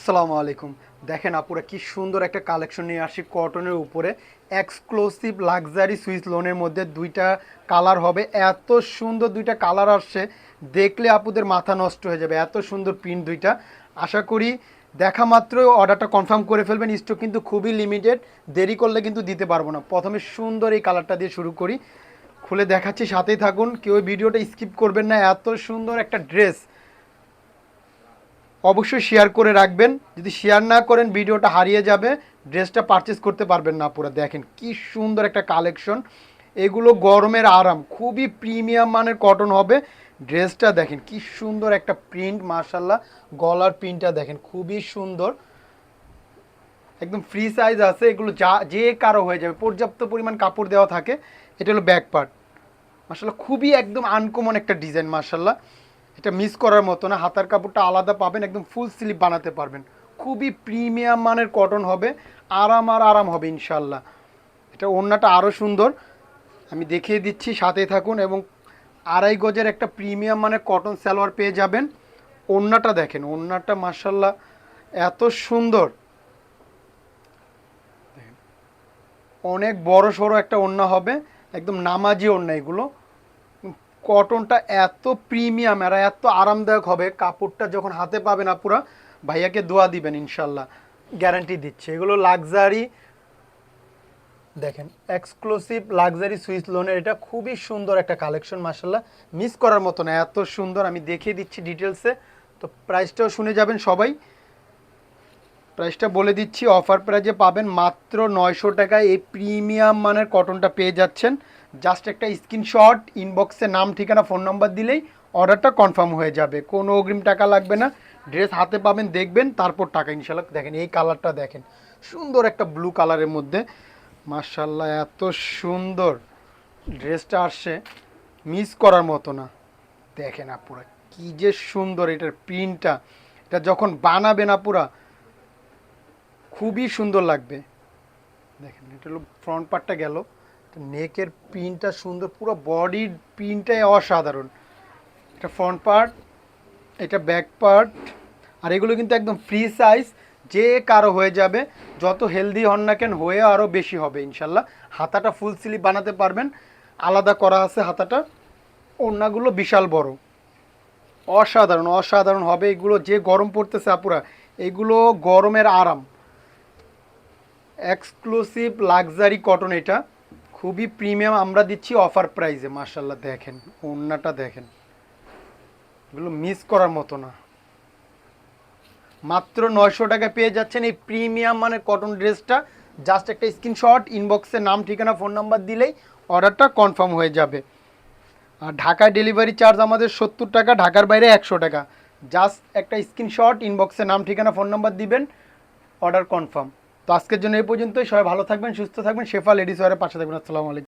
আসসালামু আলাইকুম। দেখেন আপুরা কি সুন্দর একটা কালেকশন নিয়ে আসি কটনের উপরে। এক্সক্লুসিভ লাক্সারি সুইস লোনের মধ্যে দুইটা কালার হবে। এত সুন্দর দুইটা কালার আসছে, দেখলে আপুদের মাথা নষ্ট হয়ে যাবে। এত সুন্দর প্রিন্ট দুইটা। আশা করি দেখা মাত্রই অর্ডারটা কনফার্ম করে ফেলবেন। স্টক কিন্তু খুবই লিমিটেড, দেরি করলে কিন্তু দিতে পারবো না। প্রথমে সুন্দর এই কালারটা দিয়ে শুরু করি, খুলে দেখাচ্ছি, সাথেই থাকুন, কেউ ভিডিওটা স্কিপ করবেন না। এত সুন্দর একটা ড্রেস, অবশ্যই শেয়ার করে রাখবেন। যদি শেয়ার না করেন ভিডিওটা হারিয়ে যাবে, ড্রেসটা পারচেস করতে পারবেন না। পুরো দেখেন কি সুন্দর একটা কালেকশন। এগুলো গরমের আরাম, খুবই প্রিমিয়াম মানের কটন হবে। ড্রেসটা দেখেন কি সুন্দর একটা প্রিন্ট, মার্শাল্লাহ। গলার প্রিন্টটা দেখেন খুবই সুন্দর, একদম ফ্রি সাইজ আছে। এগুলো যে কারো হয়ে যাবে, পর্যাপ্ত পরিমাণ কাপড় দেওয়া থাকে। এটা হলো ব্যাক পার্ট, মার্শাল্লাহ খুবই একদম আনকমন একটা ডিজাইন, মার্শাল্লাহ। এটা মিস করার মতো না। হাতার কাপড়টা আলাদা পাবেন, একদম ফুল স্লিভ বানাতে পারবেন। খুবই প্রিমিয়াম মানের কটন হবে, আরাম আর আরাম হবে ইনশাল্লাহ। এটা ওড়নাটা আরও সুন্দর, আমি দেখিয়ে দিচ্ছি, সাথে থাকুন। এবং আড়াই গজের একটা প্রিমিয়াম মানের কটন সালোয়ার পেয়ে যাবেন। ওড়নাটা দেখেন, ওড়নাটা মার্শাল্লাহ এত সুন্দর, অনেক বড় সড়ো একটা ওড়না হবে, একদম নামাজি ওড়না এগুলো। কটনটা এত প্রিমিয়াম আর এত আরামদায়ক হবে, কাপড়টা যখন হাতে পাবেন আপুরা ভাইয়াকে দোয়া দিবেন ইনশাল্লাহ, গ্যারান্টি দিচ্ছে। এগুলো লাক্সারি, দেখেন এক্সক্লুসিভ লাক্সারি সুইস লোনের এটা খুবই সুন্দর একটা কালেকশন, মার্শাল্লাহ মিস করার মতো না, এত সুন্দর। আমি দেখিয়ে দিচ্ছি ডিটেলসে, তো প্রাইসটাও শুনে যাবেন সবাই। প্রাইসটা বলে দিচ্ছি, অফার প্রাইজে পাবেন মাত্র 900 টাকায় এই প্রিমিয়াম মানের কটনটা পেয়ে যাচ্ছেন। জাস্ট একটা স্ক্রিনশট, ইনবক্সে নাম ঠিকানা ফোন নাম্বার দিলেই অর্ডারটা কনফার্ম হয়ে যাবে, কোনো অগ্রিম টাকা লাগবে না। ড্রেস হাতে পাবেন, দেখবেন, তারপর টাকা ইনশাল্লাহ। দেখেন এই কালারটা দেখেন, সুন্দর একটা ব্লু কালারের মধ্যে, মার্শাল্লাহ এত সুন্দর ড্রেসটা আসছে, মিস করার মতো না। দেখেন আপুরা কি যে সুন্দর এটার প্রিন্টটা, এটা যখন বানাবেন আপুরা খুবই সুন্দর লাগবে। দেখেন এটা হলো ফ্রন্ট পার্টটা গেল, নেকের প্রিন্টটা সুন্দর, পুরো বডির প্রিন্টটাই অসাধারণ। এটা ফ্রন্ট পার্ট, এটা ব্যাক পার্ট। আর এগুলো কিন্তু একদম ফ্রি সাইজ, যে কারো হয়ে যাবে। যত হেলদি হন না কেন, হয়ে আরও বেশি হবে ইনশাল্লাহ। হাতাটা ফুল স্লিভ বানাতে পারবেন, আলাদা করা আছে হাতাটা। ওড়নাগুলো বিশাল বড়, অসাধারণ অসাধারণ হবে এগুলো। যে গরম পড়তেছে আপুরা, এগুলো গরমের আরাম। এক্সক্লুসিভ লাক্সারি কটন, এটা খুবই প্রিমিয়াম, আমরা দিচ্ছি অফার প্রাইসে। মার্শাল্লাহ দেখেন ওড়নাটা দেখেন, এগুলো মিস করার মতো না। মাত্র 900 টাকা পেয়ে যাচ্ছেন এই প্রিমিয়াম মানে কটন ড্রেসটা। জাস্ট একটা স্ক্রিনশট, ইনবক্সে নাম ঠিকানা ফোন নাম্বার দিলেই অর্ডারটা কনফার্ম হয়ে যাবে। আর ঢাকায় ডেলিভারি চার্জ আমাদের 70 টাকা, ঢাকার বাইরে 100 টাকা। জাস্ট একটা স্ক্রিনশট, ইনবক্সে নাম ঠিকানা ফোন নাম্বার দিবেন, অর্ডার কনফার্ম। তো আজকের জন্য এই পর্যন্তই। সবাই ভালো থাকবেন, সুস্থ থাকবেন, শেফা লেডিস ওয়ারের পাশে থাকবেন। আসসালামু আলাইকুম।